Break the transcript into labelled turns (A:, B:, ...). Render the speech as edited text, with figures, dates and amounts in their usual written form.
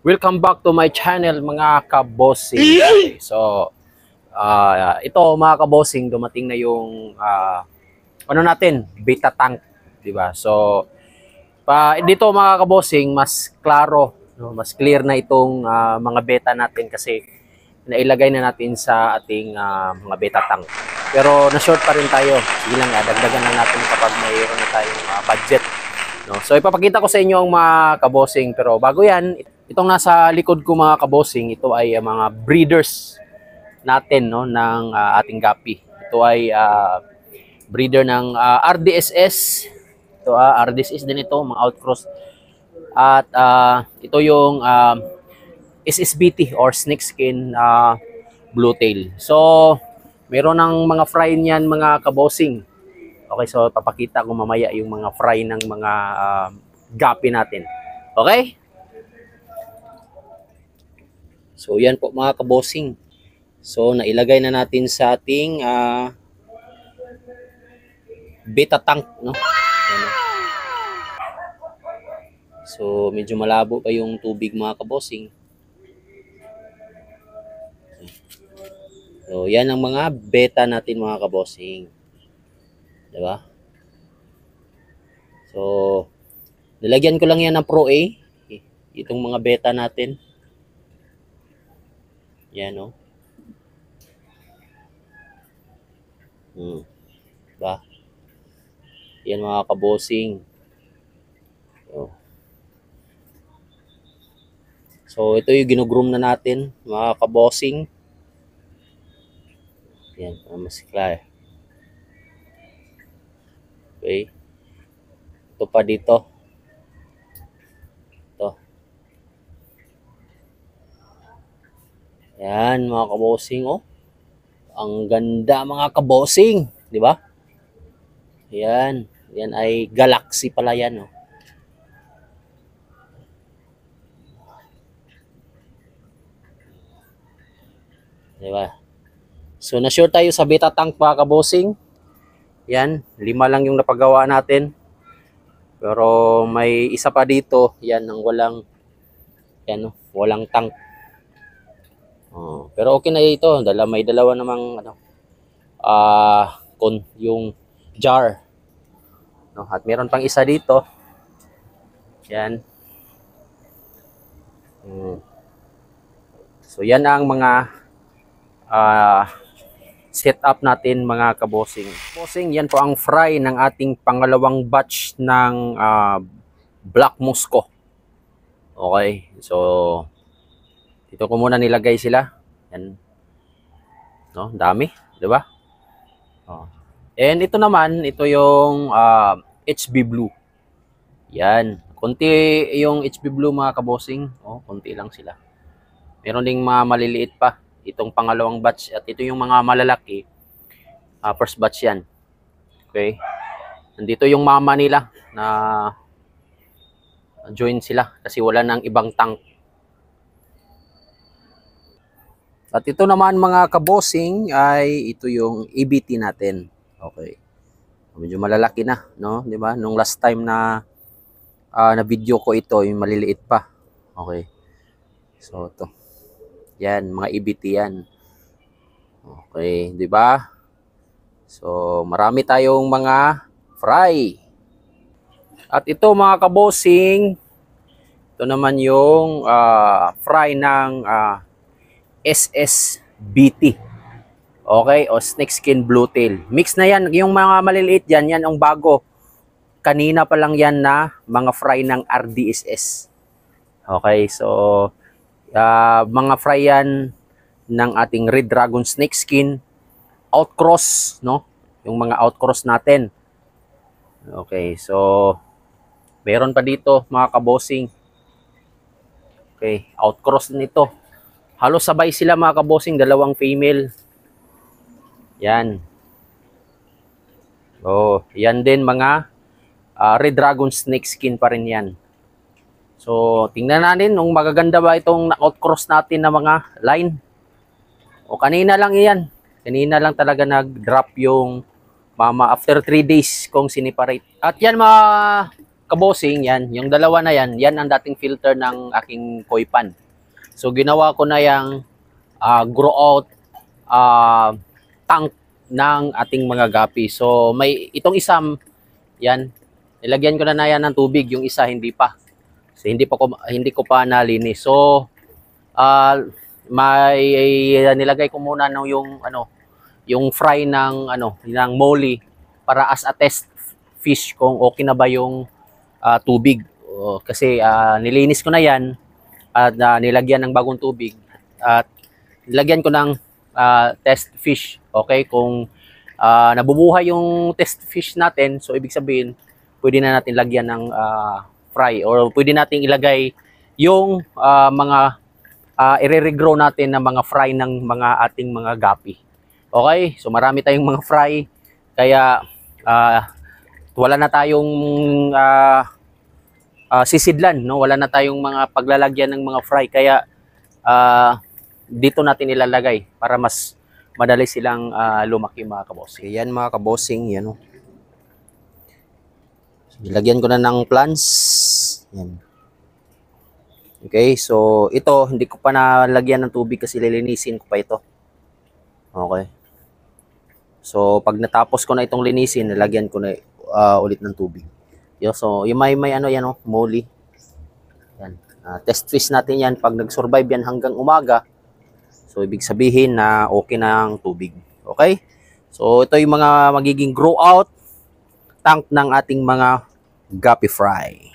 A: Welcome back to my channel mga kabossing. Okay, so, ito mga kabossing, dumating na yung ano natin, beta tank, 'di ba? So, dito mga kabossing, mas klaro, no? Mas clear na itong mga beta natin kasi nailagay na natin sa ating mga beta tank. Pero na-short pa rin tayo. Sige lang, dagdagan lang natin kapag mayroon na tayong budget. No? So ipapakita ko sa inyo ang mga kabossing, pero bago yan, itong nasa likod ko mga kabossing, ito ay mga breeders natin, no, ng ating gapi. Ito ay breeder ng RDSS. Ito RDSS din ito, mga outcross. At ito yung SSBT or snakeskin bluetail. So meron ng mga fry niyan mga kabossing. Okay, so papakita ko mamaya yung mga fry ng mga gapi natin. Okay? So yan po mga kabossing. So nailagay na natin sa ating beta tank, no? Yan. So medyo malabo pa yung tubig mga kabossing. So yan ang mga beta natin mga kabossing. Diba? So nilagyan ko lang yan ng Pro A, itong mga beta natin. Yan, no? Diba? Yan mga kabossing. So ito yung ginugroom na natin mga kabossing. Yan, mas clear. Okay. Ito pa dito. Ito. Yan mga kabossing, oh. Ang ganda mga kabossing, di ba? Yan, yan ay Galaxy pala yan, oh. Di ba? So na-sure tayo sa beta tank mga kabossing. Yan, 5 lang yung napagawa natin. Pero may isa pa dito, yan ang walang yan, oh, walang tank. Pero okay na ito, may dalawa namang ano yung jar. No, at meron pang isa dito. Yan. So yan ang mga setup natin mga kabossing. Kabossing, yan po ang fry ng ating pangalawang batch ng Black Musco. Okay, so dito ko muna nilagay sila. Yan. No, dami, 'di ba? Oh. And ito naman, ito yung HB Blue. Yan, konti yung HB Blue mga kabossing. Oh, konti lang sila. Meron ding mga maliliit pa. Itong pangalawang batch at ito yung mga malalaki. First batch yan. Okay. Nandito yung mama nila na join sila kasi wala nang ibang tank. At ito naman mga kabossing ay ito yung EBT natin. Okay. Medyo malalaki na, no? 'Di ba? Nung last time na na video ko ito, yung maliliit pa. Okay. So ito. Yan, mga EBT yan. Okay, 'di ba? So marami tayong mga fry. At ito mga kabossing, ito naman yung fry ng SSBT. Okay, o snakeskin bluetail. Mix na yan. Yung mga maliliit yan, yan ang bago. Kanina pa lang yan na mga fry ng RDSS. Okay, so mga fry yan ng ating Red Dragon snakeskin outcross, no? Yung mga outcross natin. Okay, so meron pa dito mga kabossing. Okay, outcross din ito. Halos sabay sila mga kabossing, dalawang female. Yan. Oh, yan din mga Red Dragon snakeskin pa rin yan. So, tingnan natin kung magaganda ba itong outcross natin na mga line. O kanina lang yan. Kanina lang talaga nag-drop yung mama after 3 days kong siniparate. At yan mga kabosing, yan, yung dalawa na yan, yan ang dating filter ng aking koi pan. So ginawa ko na yung grow out tank ng ating mga gapi. So may itong isang yan, nilagyan ko na yan ng tubig, yung isa hindi pa. So, hindi ko pa nalinis. So may nilagay ko muna no yung fry ng moly para as a test fish kung okay na ba yung tubig. Kasi nilinis ko na yan at nilagyan ng bagong tubig at nilagyan ko ng test fish. Okay, kung nabubuhay yung test fish natin, so ibig sabihin pwede na natin lagyan ng fry or pwede nating ilagay yung mga i-regrow natin na mga fry ng mga ating mga gapi. Okay, so marami tayong mga fry kaya wala na tayong sisidlan, no? Wala na tayong mga paglalagyan ng mga fry kaya dito natin ilalagay para mas madali silang lumaki mga kabosing. Yan mga kabosing, yan. Ilagyan ko na ng plants. Yan. Okay, so ito hindi ko pa nalagyan ng tubig kasi lilinisin ko pa ito. Okay. So pag natapos ko na itong linisin, nalagyan ko na ulit ng tubig. So yung may yan moly. Yan. Test fish natin yan pag nag-survive yan hanggang umaga. So ibig sabihin na okay na ang tubig. Okay? So ito yung mga magiging grow out tank ng ating mga gapi fry.